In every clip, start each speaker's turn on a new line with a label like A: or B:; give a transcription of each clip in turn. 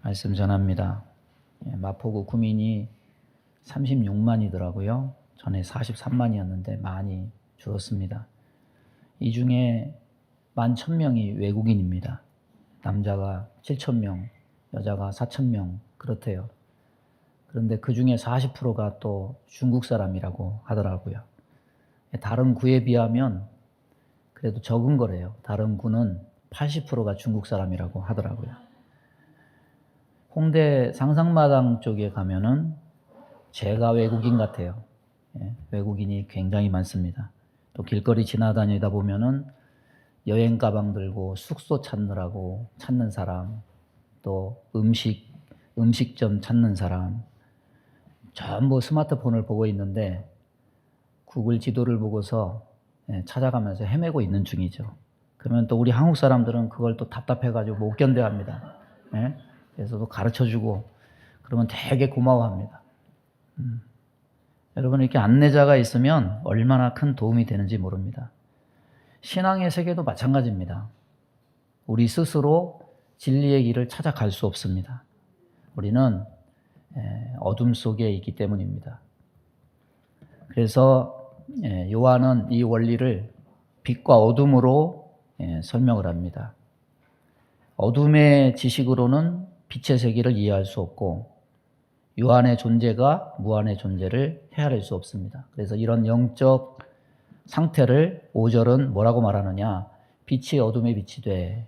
A: 말씀 전합니다. 마포구 구민이 36만이더라고요. 전에 43만이었는데 많이 줄었습니다. 이 중에 11,000명이 외국인입니다. 남자가 7,000명, 여자가 4,000명 그렇대요. 그런데 그 중에 40%가 또 중국 사람이라고 하더라고요. 다른 구에 비하면 그래도 적은 거래요. 다른 구는 80%가 중국 사람이라고 하더라고요. 홍대 상상마당 쪽에 가면은 제가 외국인 같아요. 외국인이 굉장히 많습니다. 또 길거리 지나다니다 보면은 여행 가방 들고 숙소 찾느라고 찾는 사람, 또 음식점 찾는 사람, 전부 스마트폰을 보고 있는데 구글 지도를 보고서 찾아가면서 헤매고 있는 중이죠. 그러면 또 우리 한국 사람들은 그걸 또 답답해가지고 못 견뎌합니다. 그래서 또 가르쳐주고 그러면 되게 고마워합니다. 여러분, 이렇게 안내자가 있으면 얼마나 큰 도움이 되는지 모릅니다. 신앙의 세계도 마찬가지입니다. 우리 스스로 진리의 길을 찾아갈 수 없습니다. 우리는 어둠 속에 있기 때문입니다. 그래서 요한은 이 원리를 빛과 어둠으로 설명을 합니다. 어둠의 지식으로는 빛의 세계를 이해할 수 없고 유한의 존재가 무한의 존재를 헤아릴 수 없습니다. 그래서 이런 영적 상태를 5절은 뭐라고 말하느냐? 빛이 어둠에 빛이 돼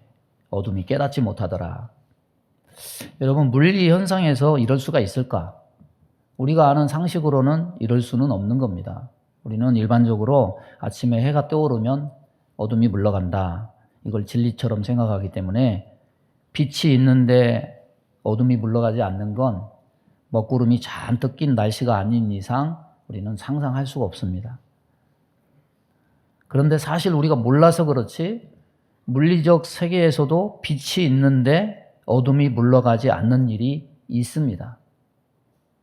A: 어둠이 깨닫지 못하더라. 여러분, 물리 현상에서 이럴 수가 있을까? 우리가 아는 상식으로는 이럴 수는 없는 겁니다. 우리는 일반적으로 아침에 해가 떠오르면 어둠이 물러간다. 이걸 진리처럼 생각하기 때문에 빛이 있는데 어둠이 물러가지 않는 건 먹구름이 잔뜩 낀 날씨가 아닌 이상 우리는 상상할 수가 없습니다. 그런데 사실 우리가 몰라서 그렇지 물리적 세계에서도 빛이 있는데 어둠이 물러가지 않는 일이 있습니다.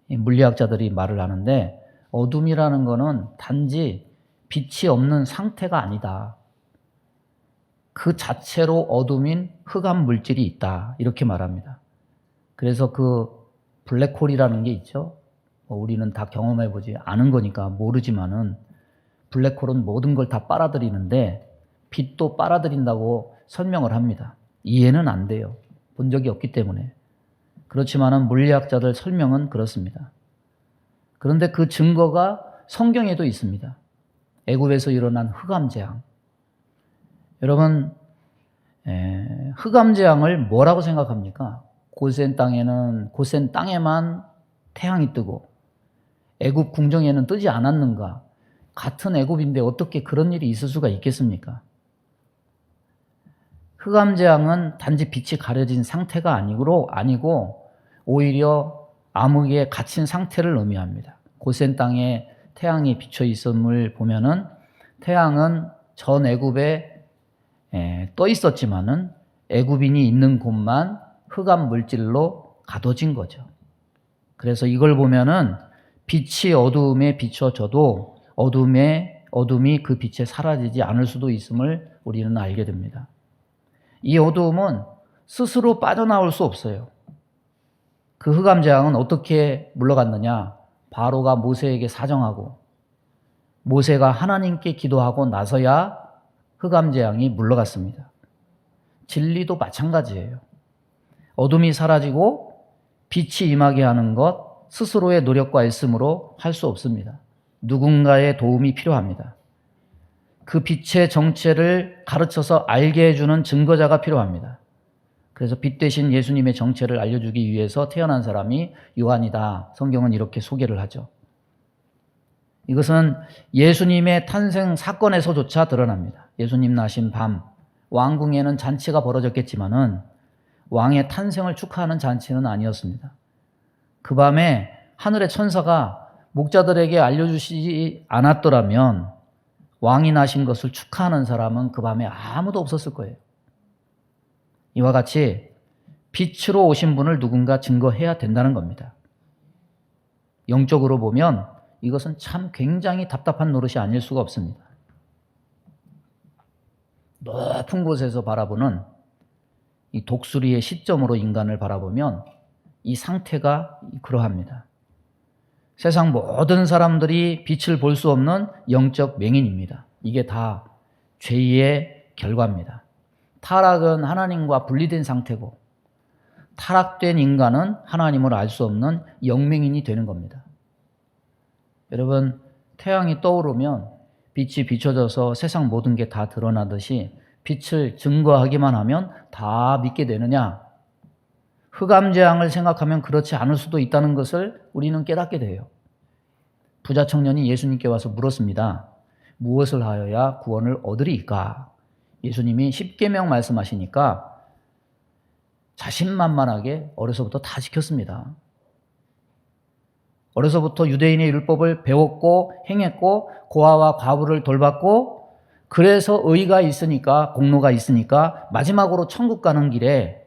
A: 물리학자들이 말을 하는데 어둠이라는 거는 단지 빛이 없는 상태가 아니다. 그 자체로 어둠인 흑암 물질이 있다. 이렇게 말합니다. 그래서 그 블랙홀이라는 게 있죠. 우리는 다 경험해보지 않은 거니까 모르지만은 블랙홀은 모든 걸 다 빨아들이는데 빛도 빨아들인다고 설명을 합니다. 이해는 안 돼요. 본 적이 없기 때문에. 그렇지만은 물리학자들 설명은 그렇습니다. 그런데 그 증거가 성경에도 있습니다. 애굽에서 일어난 흑암재앙. 여러분, 흑암재앙을 뭐라고 생각합니까? 고센 땅에만 태양이 뜨고 애굽 궁정에는 뜨지 않았는가? 같은 애굽인데 어떻게 그런 일이 있을 수가 있겠습니까? 흑암재앙은 단지 빛이 가려진 상태가 아니고 오히려 암흑에 갇힌 상태를 의미합니다. 고센 땅에 태양이 비쳐 있음을 보면은 태양은 전 애굽에 떠 있었지만은 애굽인이 있는 곳만 흑암 물질로 가둬진 거죠. 그래서 이걸 보면은 빛이 어둠에 비춰져도 어둠이 그 빛에 사라지지 않을 수도 있음을 우리는 알게 됩니다. 이 어두움은 스스로 빠져나올 수 없어요. 그 흑암재앙은 어떻게 물러갔느냐? 바로가 모세에게 사정하고 모세가 하나님께 기도하고 나서야 흑암재앙이 물러갔습니다. 진리도 마찬가지예요. 어둠이 사라지고 빛이 임하게 하는 것 스스로의 노력과 애씀으로 할 수 없습니다. 누군가의 도움이 필요합니다. 그 빛의 정체를 가르쳐서 알게 해주는 증거자가 필요합니다. 그래서 빛 대신 예수님의 정체를 알려주기 위해서 태어난 사람이 요한이다. 성경은 이렇게 소개를 하죠. 이것은 예수님의 탄생 사건에서조차 드러납니다. 예수님 나신 밤, 왕궁에는 잔치가 벌어졌겠지만은 왕의 탄생을 축하하는 잔치는 아니었습니다. 그 밤에 하늘의 천사가 목자들에게 알려주시지 않았더라면 왕이 나신 것을 축하하는 사람은 그 밤에 아무도 없었을 거예요. 이와 같이 빛으로 오신 분을 누군가 증거해야 된다는 겁니다. 영적으로 보면 이것은 참 굉장히 답답한 노릇이 아닐 수가 없습니다. 높은 곳에서 바라보는 이 독수리의 시점으로 인간을 바라보면 이 상태가 그러합니다. 세상 모든 사람들이 빛을 볼 수 없는 영적 맹인입니다. 이게 다 죄의 결과입니다. 타락은 하나님과 분리된 상태고 타락된 인간은 하나님을 알 수 없는 영맹인이 되는 겁니다. 여러분, 태양이 떠오르면 빛이 비춰져서 세상 모든 게 다 드러나듯이 빛을 증거하기만 하면 다 믿게 되느냐? 흑암재앙을 생각하면 그렇지 않을 수도 있다는 것을 우리는 깨닫게 돼요. 부자 청년이 예수님께 와서 물었습니다. 무엇을 하여야 구원을 얻으리까? 예수님이 십계명 말씀하시니까 자신만만하게 어려서부터 다 지켰습니다. 어려서부터 유대인의 율법을 배웠고 행했고 고아와 과부를 돌봤고 그래서 의가 있으니까 공로가 있으니까 마지막으로 천국 가는 길에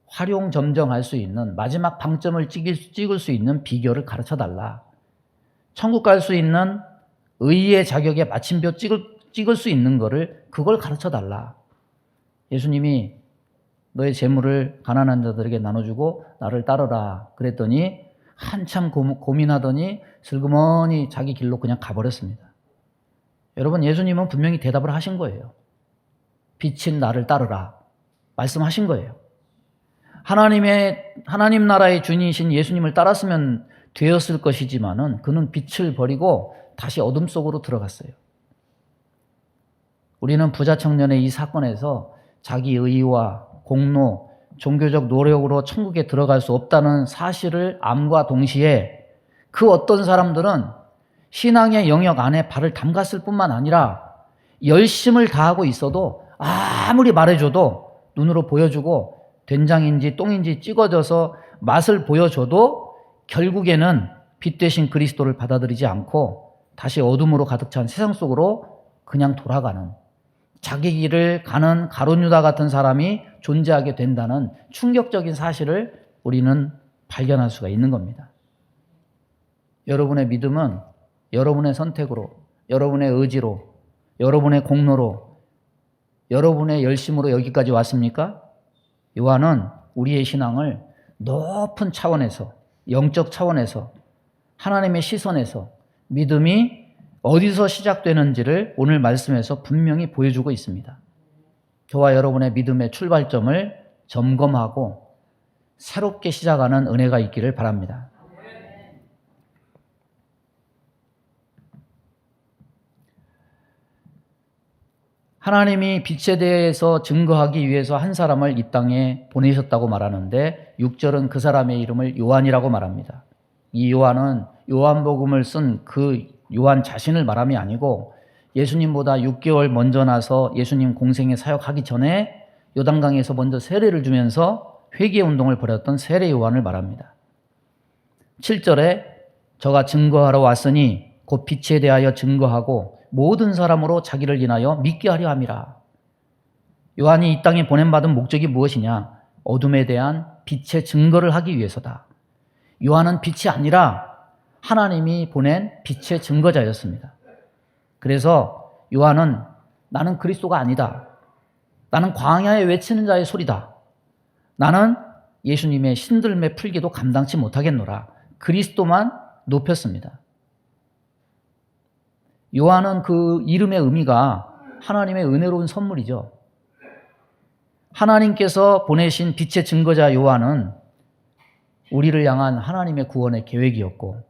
A: 활용점정할 수 있는 마지막 방점을 찍을 수 있는 비결을 가르쳐달라. 천국 갈 수 있는 의의 자격에 마침표 찍을 수 있는 거를 그걸 가르쳐달라. 예수님이 너의 재물을 가난한 자들에게 나눠주고 나를 따르라 그랬더니 한참 고민하더니 슬그머니 자기 길로 그냥 가버렸습니다. 여러분, 예수님은 분명히 대답을 하신 거예요. 빛인 나를 따르라 말씀하신 거예요. 하나님 나라의 주인이신 예수님을 따랐으면 되었을 것이지만은 그는 빛을 버리고 다시 어둠 속으로 들어갔어요. 우리는 부자 청년의 이 사건에서 자기 의와 공로, 종교적 노력으로 천국에 들어갈 수 없다는 사실을 암과 동시에 그 어떤 사람들은 신앙의 영역 안에 발을 담갔을 뿐만 아니라 열심을 다하고 있어도 아무리 말해줘도 눈으로 보여주고 된장인지 똥인지 찍어져서 맛을 보여줘도 결국에는 빛 대신 그리스도를 받아들이지 않고 다시 어둠으로 가득 찬 세상 속으로 그냥 돌아가는 자기 길을 가는 가룟 유다 같은 사람이 존재하게 된다는 충격적인 사실을 우리는 발견할 수가 있는 겁니다. 여러분의 믿음은 여러분의 선택으로, 여러분의 의지로, 여러분의 공로로, 여러분의 열심으로 여기까지 왔습니까? 요한은 우리의 신앙을 높은 차원에서, 영적 차원에서, 하나님의 시선에서 믿음이 어디서 시작되는지를 오늘 말씀에서 분명히 보여주고 있습니다. 저와 여러분의 믿음의 출발점을 점검하고 새롭게 시작하는 은혜가 있기를 바랍니다. 하나님이 빛에 대해서 증거하기 위해서 한 사람을 이 땅에 보내셨다고 말하는데 6절은 그 사람의 이름을 요한이라고 말합니다. 이 요한은 요한복음을 쓴 그 요한 자신을 말함이 아니고 예수님보다 6개월 먼저 나서 예수님 공생에 사역하기 전에 요단강에서 먼저 세례를 주면서 회개 운동을 벌였던 세례 요한을 말합니다. 7절에 저가 증거하러 왔으니 곧 빛에 대하여 증거하고 모든 사람으로 자기를 인하여 믿게 하려 함이라. 요한이 이 땅에 보냄받은 목적이 무엇이냐? 어둠에 대한 빛의 증거를 하기 위해서다. 요한은 빛이 아니라 하나님이 보낸 빛의 증거자였습니다. 그래서 요한은 나는 그리스도가 아니다. 나는 광야에 외치는 자의 소리다. 나는 예수님의 신들매 풀기도 감당치 못하겠노라. 그리스도만 높였습니다. 요한은 그 이름의 의미가 하나님의 은혜로운 선물이죠. 하나님께서 보내신 빛의 증거자 요한은 우리를 향한 하나님의 구원의 계획이었고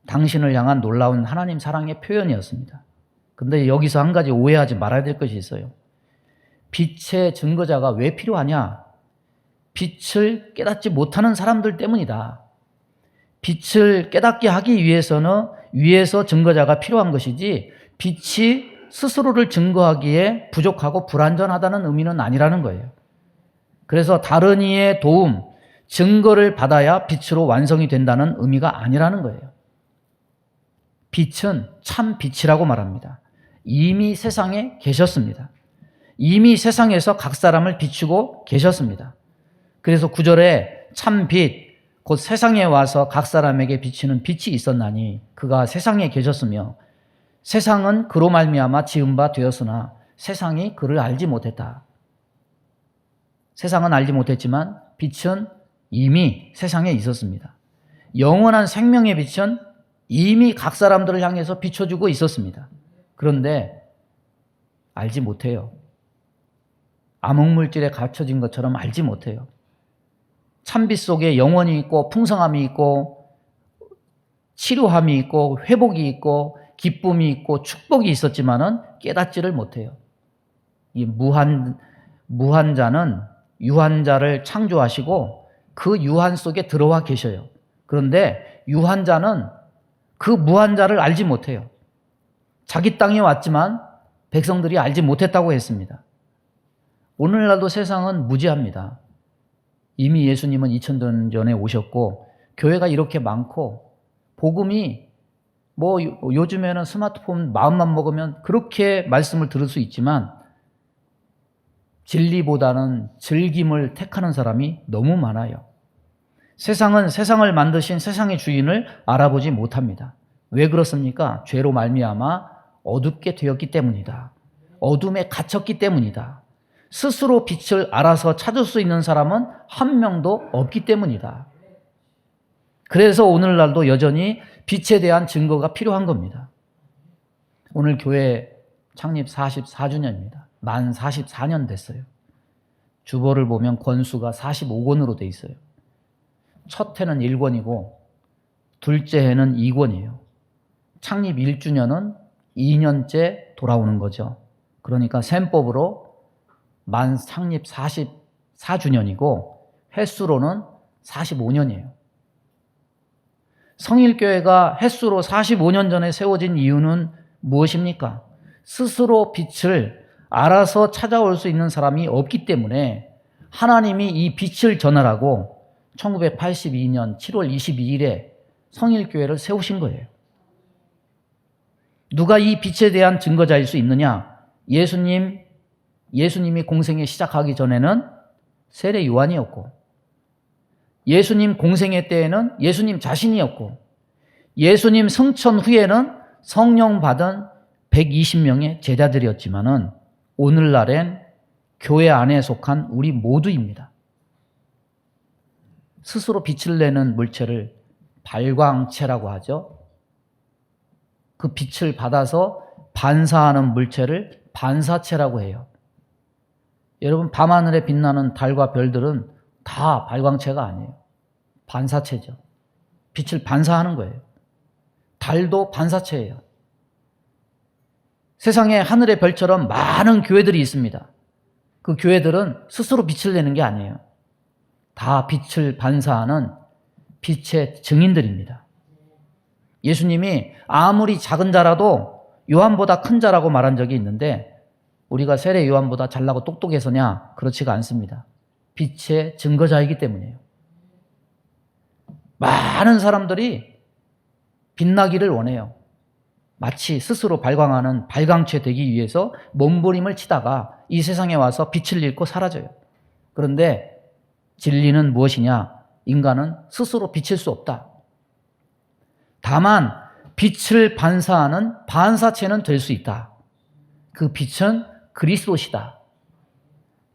A: 당신을 향한 놀라운 하나님 사랑의 표현이었습니다. 근데 여기서 한 가지 오해하지 말아야 될 것이 있어요. 빛의 증거자가 왜 필요하냐? 빛을 깨닫지 못하는 사람들 때문이다. 빛을 깨닫게 하기 위해서는 위에서 증거자가 필요한 것이지 빛이 스스로를 증거하기에 부족하고 불완전하다는 의미는 아니라는 거예요. 그래서 다른 이의 도움, 증거를 받아야 빛으로 완성이 된다는 의미가 아니라는 거예요. 빛은 참 빛이라고 말합니다. 이미 세상에 계셨습니다. 이미 세상에서 각 사람을 비추고 계셨습니다. 그래서 9절에 참 빛, 곧 세상에 와서 각 사람에게 비치는 빛이 있었나니 그가 세상에 계셨으며 세상은 그로 말미암아 지은 바 되었으나 세상이 그를 알지 못했다. 세상은 알지 못했지만 빛은 이미 세상에 있었습니다. 영원한 생명의 빛은 이미 각 사람들을 향해서 비춰주고 있었습니다. 그런데 알지 못해요. 암흑물질에 갇혀진 것처럼 알지 못해요. 찬빛 속에 영원이 있고 풍성함이 있고 치료함이 있고 회복이 있고 기쁨이 있고 축복이 있었지만은 깨닫지를 못해요. 이 무한자는 유한자를 창조하시고 그 유한 속에 들어와 계셔요. 그런데 유한자는 그 무한자를 알지 못해요. 자기 땅에 왔지만 백성들이 알지 못했다고 했습니다. 오늘날도 세상은 무지합니다. 이미 예수님은 2000년 전에 오셨고 교회가 이렇게 많고 복음이 뭐 요즘에는 스마트폰 마음만 먹으면 그렇게 말씀을 들을 수 있지만 진리보다는 즐김을 택하는 사람이 너무 많아요. 세상은 세상을 만드신 세상의 주인을 알아보지 못합니다. 왜 그렇습니까? 죄로 말미암아 어둡게 되었기 때문이다. 어둠에 갇혔기 때문이다. 스스로 빛을 알아서 찾을 수 있는 사람은 한 명도 없기 때문이다. 그래서 오늘날도 여전히 빛에 대한 증거가 필요한 겁니다. 오늘 교회 창립 44주년입니다. 만 44년 됐어요. 주보를 보면 권수가 45권으로 돼 있어요. 첫 해는 1권이고 둘째 해는 2권이에요. 창립 1주년은 2년째 돌아오는 거죠. 그러니까 셈법으로 만 창립 44주년이고 횟수로는 45년이에요. 성일교회가 횟수로 45년 전에 세워진 이유는 무엇입니까? 스스로 빛을 알아서 찾아올 수 있는 사람이 없기 때문에 하나님이 이 빛을 전하라고 1982년 7월 22일에 성일교회를 세우신 거예요. 누가 이 빛에 대한 증거자일 수 있느냐? 예수님이 공생에 시작하기 전에는 세례 요한이었고 예수님 공생애 때에는 예수님 자신이었고 예수님 승천 후에는 성령 받은 120명의 제자들이었지만은 오늘날엔 교회 안에 속한 우리 모두입니다. 스스로 빛을 내는 물체를 발광체라고 하죠. 그 빛을 받아서 반사하는 물체를 반사체라고 해요. 여러분 밤하늘에 빛나는 달과 별들은 다 발광체가 아니에요. 반사체죠. 빛을 반사하는 거예요. 달도 반사체예요. 세상에 하늘의 별처럼 많은 교회들이 있습니다. 그 교회들은 스스로 빛을 내는 게 아니에요. 다 빛을 반사하는 빛의 증인들입니다. 예수님이 아무리 작은 자라도 요한보다 큰 자라고 말한 적이 있는데 우리가 세례 요한보다 잘나고 똑똑해서냐? 그렇지가 않습니다. 빛의 증거자이기 때문이에요. 많은 사람들이 빛나기를 원해요. 마치 스스로 발광하는 발광체 되기 위해서 몸부림을 치다가 이 세상에 와서 빛을 잃고 사라져요. 그런데 진리는 무엇이냐? 인간은 스스로 비칠 수 없다. 다만 빛을 반사하는 반사체는 될 수 있다. 그 빛은 그리스도시다.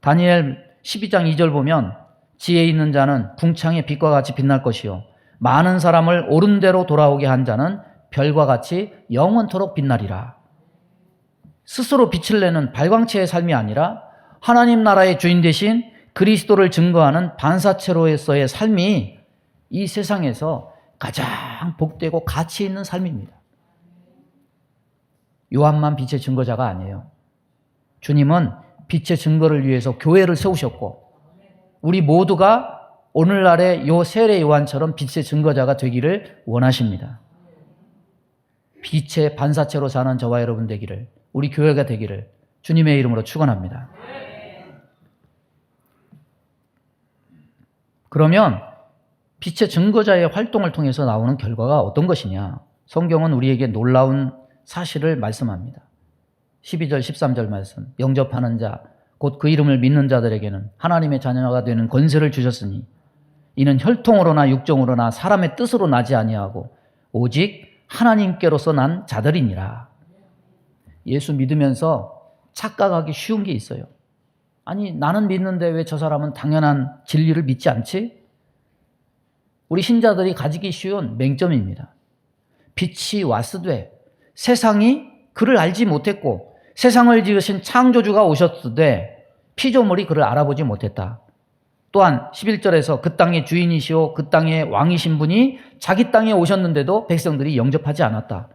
A: 다니엘 12장 2절 보면 지혜 있는 자는 궁창의 빛과 같이 빛날 것이요 많은 사람을 옳은 대로 돌아오게 한 자는 별과 같이 영원토록 빛나리라. 스스로 빛을 내는 발광체의 삶이 아니라 하나님 나라의 주인 되신 그리스도를 증거하는 반사체로서의 삶이 이 세상에서 가장 복되고 가치 있는 삶입니다. 요한만 빛의 증거자가 아니에요. 주님은 빛의 증거를 위해서 교회를 세우셨고 우리 모두가 오늘날의 요 세례 요한처럼 빛의 증거자가 되기를 원하십니다. 빛의 반사체로 사는 저와 여러분 되기를, 우리 교회가 되기를 주님의 이름으로 축원합니다. 그러면 빛의 증거자의 활동을 통해서 나오는 결과가 어떤 것이냐? 성경은 우리에게 놀라운 사실을 말씀합니다. 12절 13절 말씀, 영접하는 자 곧 그 이름을 믿는 자들에게는 하나님의 자녀가 되는 권세를 주셨으니 이는 혈통으로나 육정으로나 사람의 뜻으로 나지 아니하고 오직 하나님께로서 난 자들이니라. 예수 믿으면서 착각하기 쉬운 게 있어요. 아니 나는 믿는데 왜 저 사람은 당연한 진리를 믿지 않지? 우리 신자들이 가지기 쉬운 맹점입니다. 빛이 왔으되 세상이 그를 알지 못했고 세상을 지으신 창조주가 오셨으되 피조물이 그를 알아보지 못했다. 또한 11절에서 그 땅의 주인이시오 그 땅의 왕이신 분이 자기 땅에 오셨는데도 백성들이 영접하지 않았다.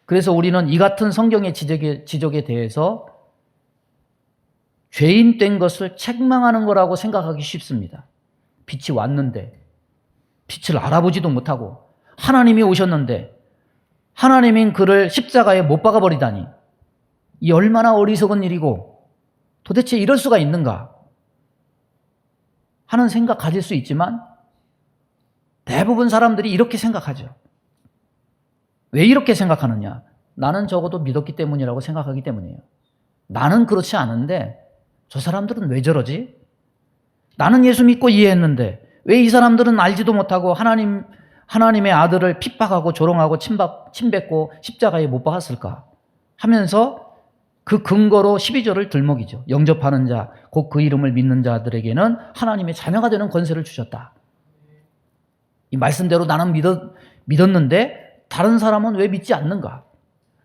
A: 그래서 우리는 이 같은 성경의 지적에 대해서 죄인 된 것을 책망하는 거라고 생각하기 쉽습니다. 빛이 왔는데 빛을 알아보지도 못하고 하나님이 오셨는데 하나님인 그를 십자가에 못 박아 버리다니 이 얼마나 어리석은 일이고 도대체 이럴 수가 있는가 하는 생각 가질 수 있지만 대부분 사람들이 이렇게 생각하죠. 왜 이렇게 생각하느냐? 나는 적어도 믿었기 때문이라고 생각하기 때문이에요. 나는 그렇지 않은데 저 사람들은 왜 저러지? 나는 예수 믿고 이해했는데 왜 이 사람들은 알지도 못하고 하나님의 아들을 핍박하고 조롱하고 침뱉고 십자가에 못 박았을까? 하면서 그 근거로 12절을 들먹이죠. 영접하는 자, 곧 그 이름을 믿는 자들에게는 하나님의 자녀가 되는 권세를 주셨다. 이 말씀대로 나는 믿었는데 다른 사람은 왜 믿지 않는가?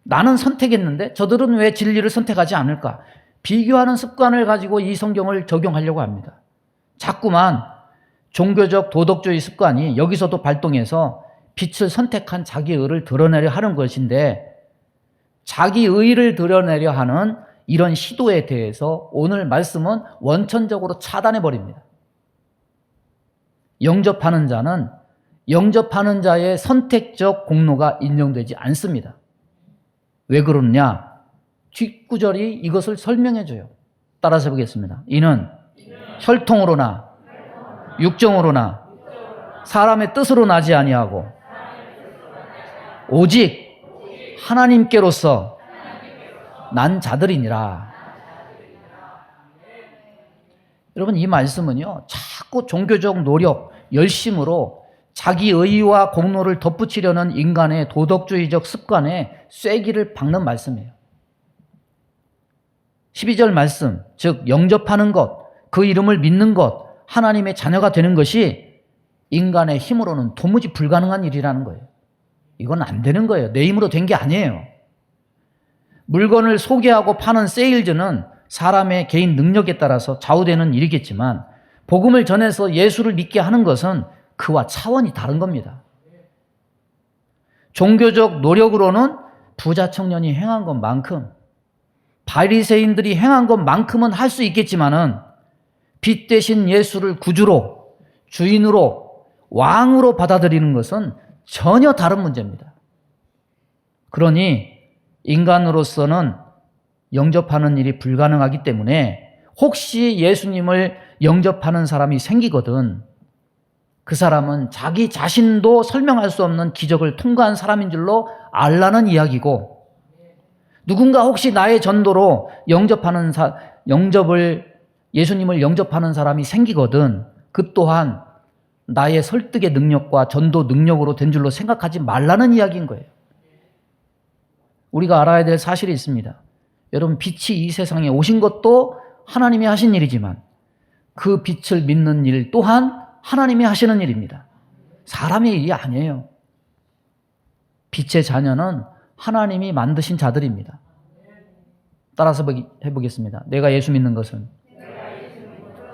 A: 나는 선택했는데 저들은 왜 진리를 선택하지 않을까? 비교하는 습관을 가지고 이 성경을 적용하려고 합니다. 자꾸만 종교적 도덕주의 습관이 여기서도 발동해서 빛을 선택한 자기 의를 드러내려 하는 것인데 자기 의를 드러내려 하는 이런 시도에 대해서 오늘 말씀은 원천적으로 차단해 버립니다. 영접하는 자는 영접하는 자의 선택적 공로가 인정되지 않습니다. 왜 그러냐? 뒷구절이 이것을 설명해 줘요. 따라서 해보겠습니다. 이는 혈통으로나 육정으로나 사람의 뜻으로 나지 아니하고 오직 하나님께로서 난 자들이니라. 여러분 이 말씀은요 자꾸 종교적 노력, 열심으로 자기 의와 공로를 덧붙이려는 인간의 도덕주의적 습관에 쐐기를 박는 말씀이에요. 12절 말씀, 즉 영접하는 것, 그 이름을 믿는 것, 하나님의 자녀가 되는 것이 인간의 힘으로는 도무지 불가능한 일이라는 거예요. 이건 안 되는 거예요. 내 힘으로 된 게 아니에요. 물건을 소개하고 파는 세일즈는 사람의 개인 능력에 따라서 좌우되는 일이겠지만 복음을 전해서 예수를 믿게 하는 것은 그와 차원이 다른 겁니다. 종교적 노력으로는 부자 청년이 행한 것만큼 바리새인들이 행한 것만큼은 할 수 있겠지만은 빛 대신 예수를 구주로, 주인으로, 왕으로 받아들이는 것은 전혀 다른 문제입니다. 그러니 인간으로서는 영접하는 일이 불가능하기 때문에 혹시 예수님을 영접하는 사람이 생기거든 그 사람은 자기 자신도 설명할 수 없는 기적을 통과한 사람인 줄로 알라는 이야기고 누군가 혹시 나의 전도로 예수님을 영접하는 사람이 생기거든 그 또한 나의 설득의 능력과 전도 능력으로 된 줄로 생각하지 말라는 이야기인 거예요. 우리가 알아야 될 사실이 있습니다. 여러분 빛이 이 세상에 오신 것도 하나님이 하신 일이지만 그 빛을 믿는 일 또한 하나님이 하시는 일입니다. 사람의 일이 아니에요. 빛의 자녀는 하나님이 만드신 자들입니다. 따라서 해보겠습니다. 내가 예수 믿는 것은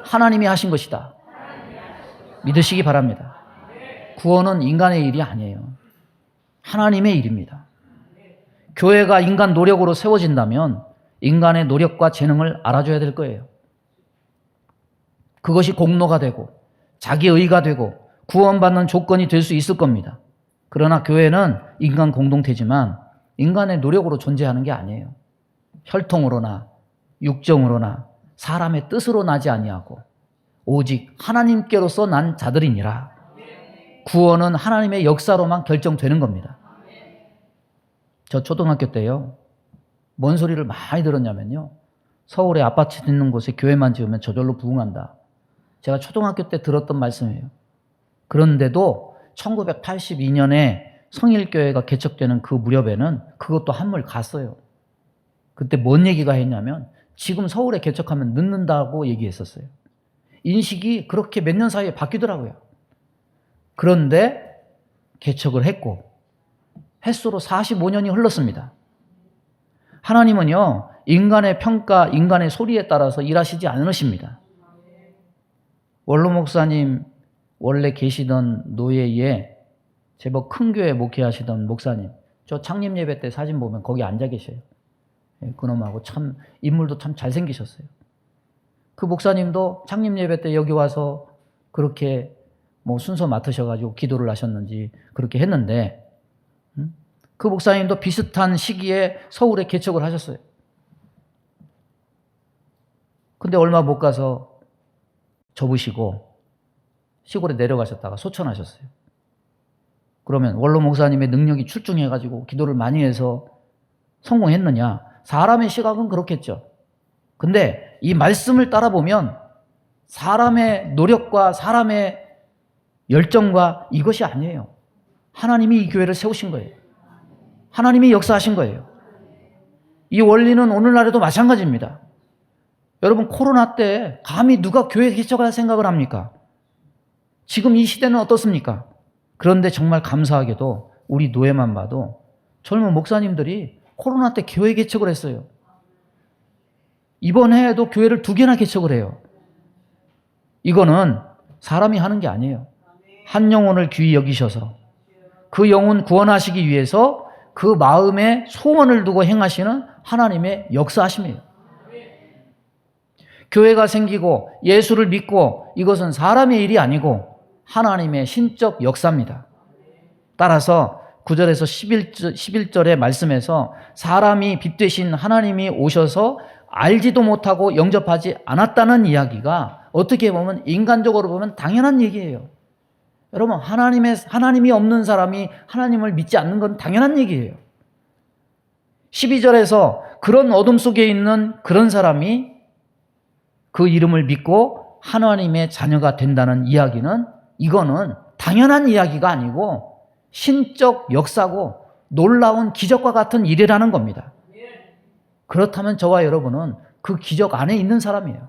A: 하나님이 하신 것이다. 믿으시기 바랍니다. 구원은 인간의 일이 아니에요. 하나님의 일입니다. 교회가 인간 노력으로 세워진다면 인간의 노력과 재능을 알아줘야 될 거예요. 그것이 공로가 되고 자기 의가 되고 구원받는 조건이 될 수 있을 겁니다. 그러나 교회는 인간 공동체지만 인간의 노력으로 존재하는 게 아니에요. 혈통으로나 육정으로나 사람의 뜻으로 나지 아니하고 오직 하나님께로서 난 자들이니라. 구원은 하나님의 역사로만 결정되는 겁니다. 저 초등학교 때요. 뭔 소리를 많이 들었냐면요. 서울에 아파트 있는 곳에 교회만 지으면 저절로 부흥한다. 제가 초등학교 때 들었던 말씀이에요. 그런데도 1982년에 성일교회가 개척되는 그 무렵에는 그것도 한물 갔어요. 그때 뭔 얘기가 했냐면 지금 서울에 개척하면 늦는다고 얘기했었어요. 인식이 그렇게 몇 년 사이에 바뀌더라고요. 그런데 개척을 했고 햇수로 45년이 흘렀습니다. 하나님은요, 인간의 평가, 인간의 소리에 따라서 일하시지 않으십니다. 원로 목사님 원래 계시던 노예에 제법 큰 교회 목회하시던 목사님, 저 창립 예배 때 사진 보면 거기 앉아 계셔요. 그놈하고 참 인물도 참 잘생기셨어요. 그 목사님도 창립 예배 때 여기 와서 그렇게 뭐 순서 맡으셔가지고 기도를 하셨는지 그렇게 했는데, 그 목사님도 비슷한 시기에 서울에 개척을 하셨어요. 근데 얼마 못 가서 접으시고 시골에 내려가셨다가 소천하셨어요. 그러면 원로 목사님의 능력이 출중해가지고 기도를 많이 해서 성공했느냐? 사람의 시각은 그렇겠죠. 근데 이 말씀을 따라보면 사람의 노력과 사람의 열정과 이것이 아니에요. 하나님이 이 교회를 세우신 거예요. 하나님이 역사하신 거예요. 이 원리는 오늘날에도 마찬가지입니다. 여러분, 코로나 때 감히 누가 교회 개척할 생각을 합니까? 지금 이 시대는 어떻습니까? 그런데 정말 감사하게도 우리 노예만 봐도 젊은 목사님들이 코로나 때 교회 개척을 했어요. 이번 해에도 교회를 2개나 개척을 해요. 이거는 사람이 하는 게 아니에요. 한 영혼을 귀히 여기셔서 그 영혼 구원하시기 위해서 그 마음에 소원을 두고 행하시는 하나님의 역사하심이에요. 교회가 생기고 예수를 믿고 이것은 사람의 일이 아니고 하나님의 신적 역사입니다. 따라서 9절에서 11절의 말씀에서 사람이 빛되신 하나님이 오셔서 알지도 못하고 영접하지 않았다는 이야기가 어떻게 보면 인간적으로 보면 당연한 얘기예요. 여러분, 하나님이 없는 사람이 하나님을 믿지 않는 건 당연한 얘기예요. 12절에서 그런 어둠 속에 있는 그런 사람이 그 이름을 믿고 하나님의 자녀가 된다는 이야기는 이거는 당연한 이야기가 아니고 신적 역사고 놀라운 기적과 같은 일이라는 겁니다. 그렇다면 저와 여러분은 그 기적 안에 있는 사람이에요.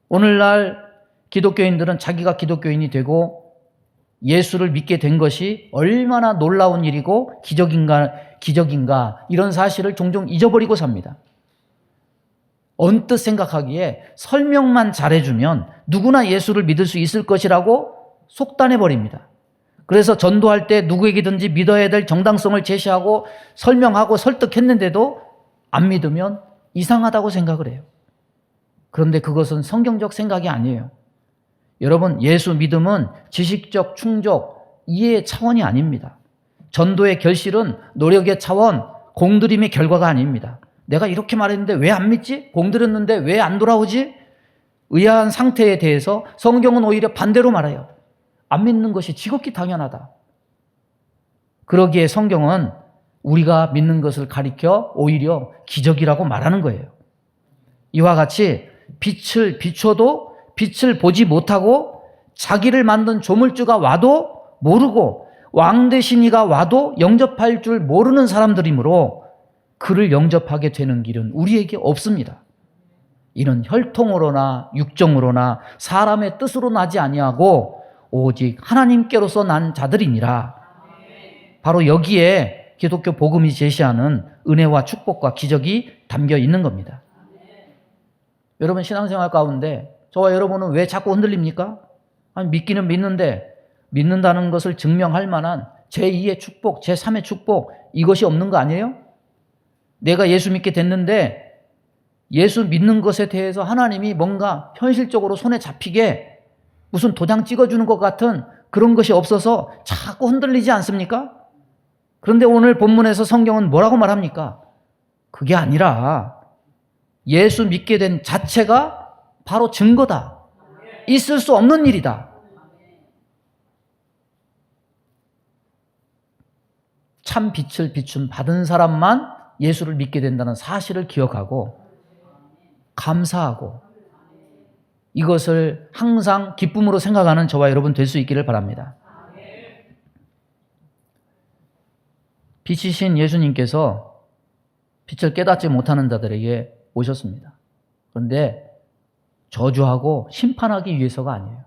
A: 오늘날 기독교인들은 자기가 기독교인이 되고 예수를 믿게 된 것이 얼마나 놀라운 일이고 기적인가 이런 사실을 종종 잊어버리고 삽니다. 언뜻 생각하기에 설명만 잘해주면 누구나 예수를 믿을 수 있을 것이라고 속단해버립니다. 그래서 전도할 때 누구에게든지 믿어야 될 정당성을 제시하고 설명하고 설득했는데도 안 믿으면 이상하다고 생각을 해요. 그런데 그것은 성경적 생각이 아니에요. 여러분, 예수 믿음은 지식적 충족, 이해의 차원이 아닙니다. 전도의 결실은 노력의 차원, 공들임의 결과가 아닙니다. 내가 이렇게 말했는데 왜 안 믿지? 공들였는데 왜 안 돌아오지? 의아한 상태에 대해서 성경은 오히려 반대로 말해요. 안 믿는 것이 지극히 당연하다. 그러기에 성경은 우리가 믿는 것을 가리켜 오히려 기적이라고 말하는 거예요. 이와 같이 빛을 비춰도 빛을 보지 못하고 자기를 만든 조물주가 와도 모르고 왕 되신 이가 와도 영접할 줄 모르는 사람들이므로 그를 영접하게 되는 길은 우리에게 없습니다. 이는 혈통으로나 육정으로나 사람의 뜻으로 나지 아니하고 오직 하나님께로서 난 자들이니라. 바로 여기에 기독교 복음이 제시하는 은혜와 축복과 기적이 담겨 있는 겁니다. 여러분, 신앙생활 가운데 저와 여러분은 왜 자꾸 흔들립니까? 아니, 믿기는 믿는데 믿는다는 것을 증명할 만한 제2의 축복, 제3의 축복, 이것이 없는 거 아니에요? 내가 예수 믿게 됐는데 예수 믿는 것에 대해서 하나님이 뭔가 현실적으로 손에 잡히게 무슨 도장 찍어주는 것 같은 그런 것이 없어서 자꾸 흔들리지 않습니까? 그런데 오늘 본문에서 성경은 뭐라고 말합니까? 그게 아니라 예수 믿게 된 자체가 바로 증거다. 있을 수 없는 일이다. 참 빛을 비춤 받은 사람만 예수를 믿게 된다는 사실을 기억하고 감사하고 이것을 항상 기쁨으로 생각하는 저와 여러분 될 수 있기를 바랍니다. 빛이신 예수님께서 빛을 깨닫지 못하는 자들에게 오셨습니다. 그런데 저주하고 심판하기 위해서가 아니에요.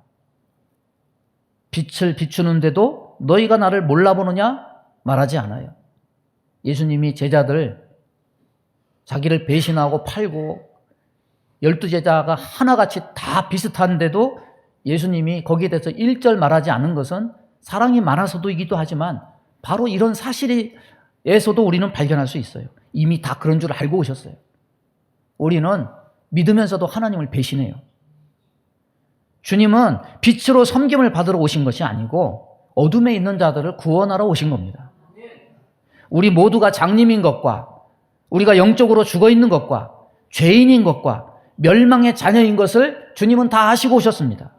A: 빛을 비추는데도 너희가 나를 몰라보느냐? 말하지 않아요. 예수님이 제자들 자기를 배신하고 팔고 12제자가 하나같이 다 비슷한데도 예수님이 거기에 대해서 1절 말하지 않은 것은 사랑이 많아서도이기도 하지만 바로 이런 사실에서도 우리는 발견할 수 있어요. 이미 다 그런 줄 알고 오셨어요. 우리는 믿으면서도 하나님을 배신해요. 주님은 빛으로 섬김을 받으러 오신 것이 아니고 어둠에 있는 자들을 구원하러 오신 겁니다. 우리 모두가 장님인 것과 우리가 영적으로 죽어있는 것과 죄인인 것과 멸망의 자녀인 것을 주님은 다 아시고 오셨습니다.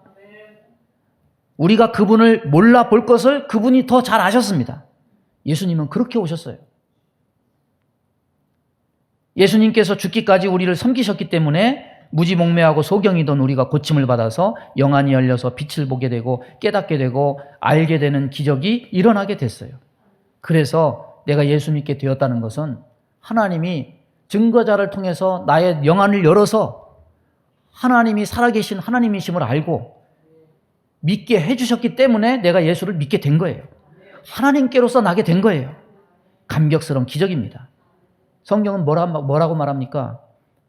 A: 우리가 그분을 몰라볼 것을 그분이 더 잘 아셨습니다. 예수님은 그렇게 오셨어요. 예수님께서 죽기까지 우리를 섬기셨기 때문에 무지몽매하고 소경이던 우리가 고침을 받아서 영안이 열려서 빛을 보게 되고 깨닫게 되고 알게 되는 기적이 일어나게 됐어요. 그래서 내가 예수 믿게 되었다는 것은 하나님이 증거자를 통해서 나의 영안을 열어서 하나님이 살아계신 하나님이심을 알고 믿게 해주셨기 때문에 내가 예수를 믿게 된 거예요. 하나님께로서 나게 된 거예요. 감격스러운 기적입니다. 성경은 뭐라고 말합니까?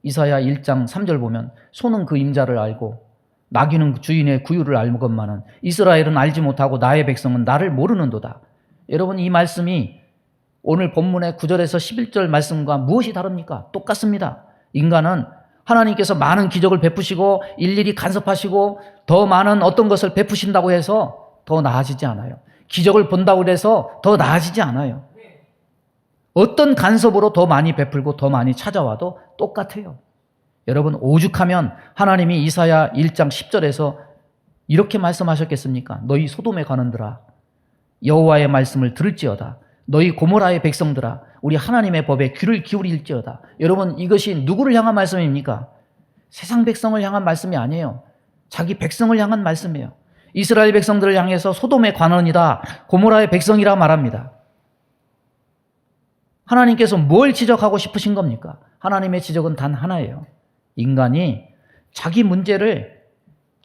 A: 이사야 1장 3절 보면 소는 그 임자를 알고 나귀는 주인의 구유를 알건만은 이스라엘은 알지 못하고 나의 백성은 나를 모르는도다. 여러분, 이 말씀이 오늘 본문의 9절에서 11절 말씀과 무엇이 다릅니까? 똑같습니다. 인간은 하나님께서 많은 기적을 베푸시고 일일이 간섭하시고 더 많은 어떤 것을 베푸신다고 해서 더 나아지지 않아요. 기적을 본다고 해서 더 나아지지 않아요. 어떤 간섭으로 더 많이 베풀고 더 많이 찾아와도 똑같아요. 여러분, 오죽하면 하나님이 이사야 1장 10절에서 이렇게 말씀하셨겠습니까? 너희 소돔에 가는들아 여호와의 말씀을 들을지어다. 너희 고모라의 백성들아 우리 하나님의 법에 귀를 기울일지어다. 여러분, 이것이 누구를 향한 말씀입니까? 세상 백성을 향한 말씀이 아니에요. 자기 백성을 향한 말씀이에요. 이스라엘 백성들을 향해서 소돔의 관원이다, 고모라의 백성이라 말합니다. 하나님께서 뭘 지적하고 싶으신 겁니까? 하나님의 지적은 단 하나예요. 인간이 자기 문제를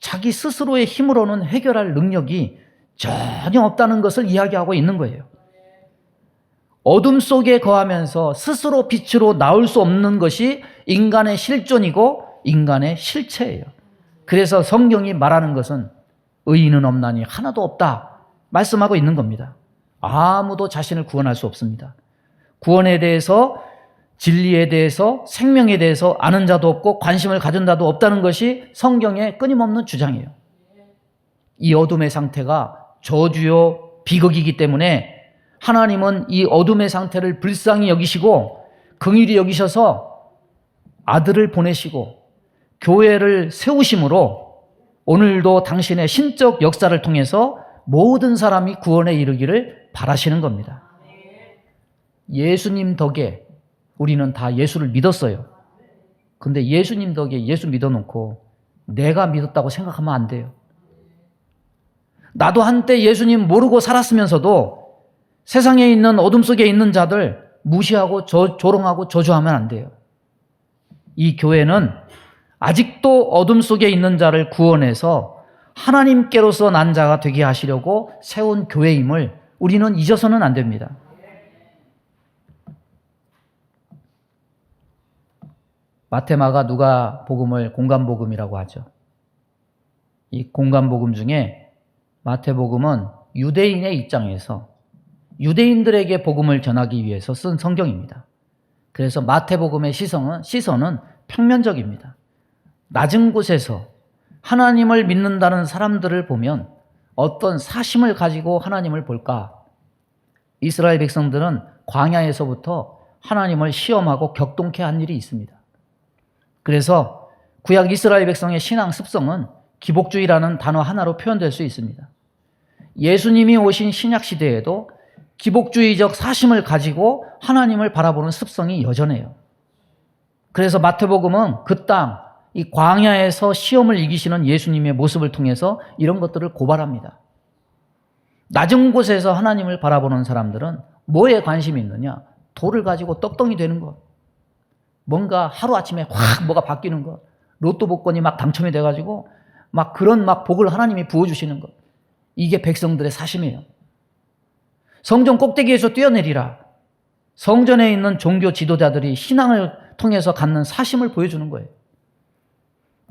A: 자기 스스로의 힘으로는 해결할 능력이 전혀 없다는 것을 이야기하고 있는 거예요. 어둠 속에 거하면서 스스로 빛으로 나올 수 없는 것이 인간의 실존이고 인간의 실체예요. 그래서 성경이 말하는 것은 의인은 없나니 하나도 없다 말씀하고 있는 겁니다. 아무도 자신을 구원할 수 없습니다. 구원에 대해서, 진리에 대해서, 생명에 대해서 아는 자도 없고 관심을 가진 자도 없다는 것이 성경의 끊임없는 주장이에요. 이 어둠의 상태가 저주요 비극이기 때문에 하나님은 이 어둠의 상태를 불쌍히 여기시고 긍휼히 여기셔서 아들을 보내시고 교회를 세우심으로 오늘도 당신의 신적 역사를 통해서 모든 사람이 구원에 이르기를 바라시는 겁니다. 예수님 덕에 우리는 다 예수를 믿었어요. 근데 예수님 덕에 예수 믿어놓고 내가 믿었다고 생각하면 안 돼요. 나도 한때 예수님 모르고 살았으면서도 세상에 있는 어둠 속에 있는 자들 무시하고 조롱하고 저주하면 안 돼요. 이 교회는 아직도 어둠 속에 있는 자를 구원해서 하나님께로서 난 자가 되게 하시려고 세운 교회임을 우리는 잊어서는 안 됩니다. 마태마가 누가 복음을 공간복음이라고 하죠. 이 공간복음 중에 마태복음은 유대인의 입장에서 유대인들에게 복음을 전하기 위해서 쓴 성경입니다. 그래서 마태복음의 시선은 평면적입니다. 낮은 곳에서 하나님을 믿는다는 사람들을 보면 어떤 사심을 가지고 하나님을 볼까? 이스라엘 백성들은 광야에서부터 하나님을 시험하고 격동케 한 일이 있습니다. 그래서 구약 이스라엘 백성의 신앙 습성은 기복주의라는 단어 하나로 표현될 수 있습니다. 예수님이 오신 신약 시대에도 기복주의적 사심을 가지고 하나님을 바라보는 습성이 여전해요. 그래서 마태복음은 그 땅, 이 광야에서 시험을 이기시는 예수님의 모습을 통해서 이런 것들을 고발합니다. 낮은 곳에서 하나님을 바라보는 사람들은 뭐에 관심이 있느냐? 돌을 가지고 떡덩이 되는 것. 뭔가 하루아침에 확 뭐가 바뀌는 것. 로또 복권이 막 당첨이 돼가지고 막 그런 막 복을 하나님이 부어주시는 것. 이게 백성들의 사심이에요. 성전 꼭대기에서 뛰어내리라. 성전에 있는 종교 지도자들이 신앙을 통해서 갖는 사심을 보여주는 거예요.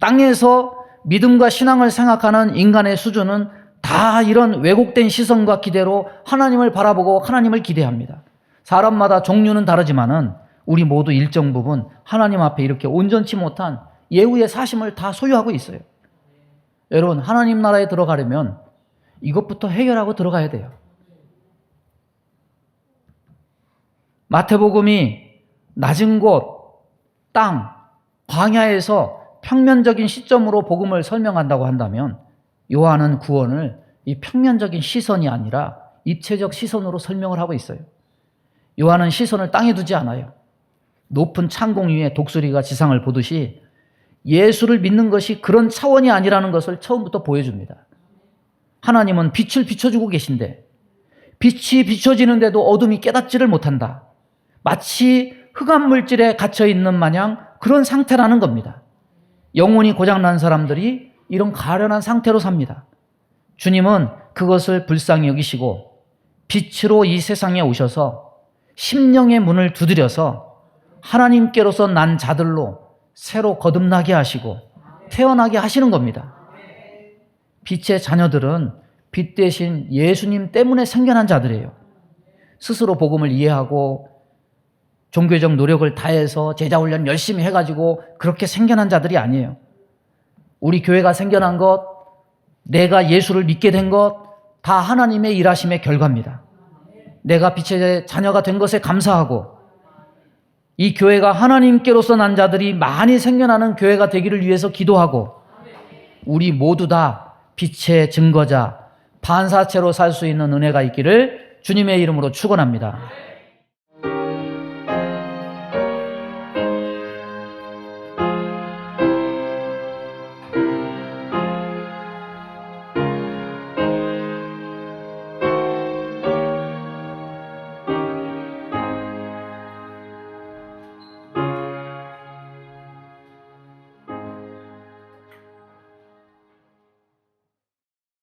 A: 땅에서 믿음과 신앙을 생각하는 인간의 수준은 다 이런 왜곡된 시선과 기대로 하나님을 바라보고 하나님을 기대합니다. 사람마다 종류는 다르지만은 우리 모두 일정 부분 하나님 앞에 이렇게 온전치 못한 예후의 사심을 다 소유하고 있어요. 여러분, 하나님 나라에 들어가려면 이것부터 해결하고 들어가야 돼요. 마태복음이 낮은 곳, 땅, 광야에서 평면적인 시점으로 복음을 설명한다고 한다면 요한은 구원을 이 평면적인 시선이 아니라 입체적 시선으로 설명을 하고 있어요. 요한은 시선을 땅에 두지 않아요. 높은 창공 위에 독수리가 지상을 보듯이 예수를 믿는 것이 그런 차원이 아니라는 것을 처음부터 보여줍니다. 하나님은 빛을 비춰주고 계신데 빛이 비춰지는데도 어둠이 깨닫지를 못한다. 마치 흑암 물질에 갇혀있는 마냥 그런 상태라는 겁니다. 영혼이 고장난 사람들이 이런 가련한 상태로 삽니다. 주님은 그것을 불쌍히 여기시고 빛으로 이 세상에 오셔서 심령의 문을 두드려서 하나님께로서 난 자들로 새로 거듭나게 하시고 태어나게 하시는 겁니다. 빛의 자녀들은 빛 대신 예수님 때문에 생겨난 자들이에요. 스스로 복음을 이해하고 종교적 노력을 다해서 제자훈련 열심히 해가지고 그렇게 생겨난 자들이 아니에요. 우리 교회가 생겨난 것, 내가 예수를 믿게 된 것, 다 하나님의 일하심의 결과입니다. 내가 빛의 자녀가 된 것에 감사하고 이 교회가 하나님께로서 난 자들이 많이 생겨나는 교회가 되기를 위해서 기도하고 우리 모두 다 빛의 증거자, 반사체로 살 수 있는 은혜가 있기를 주님의 이름으로 축원합니다.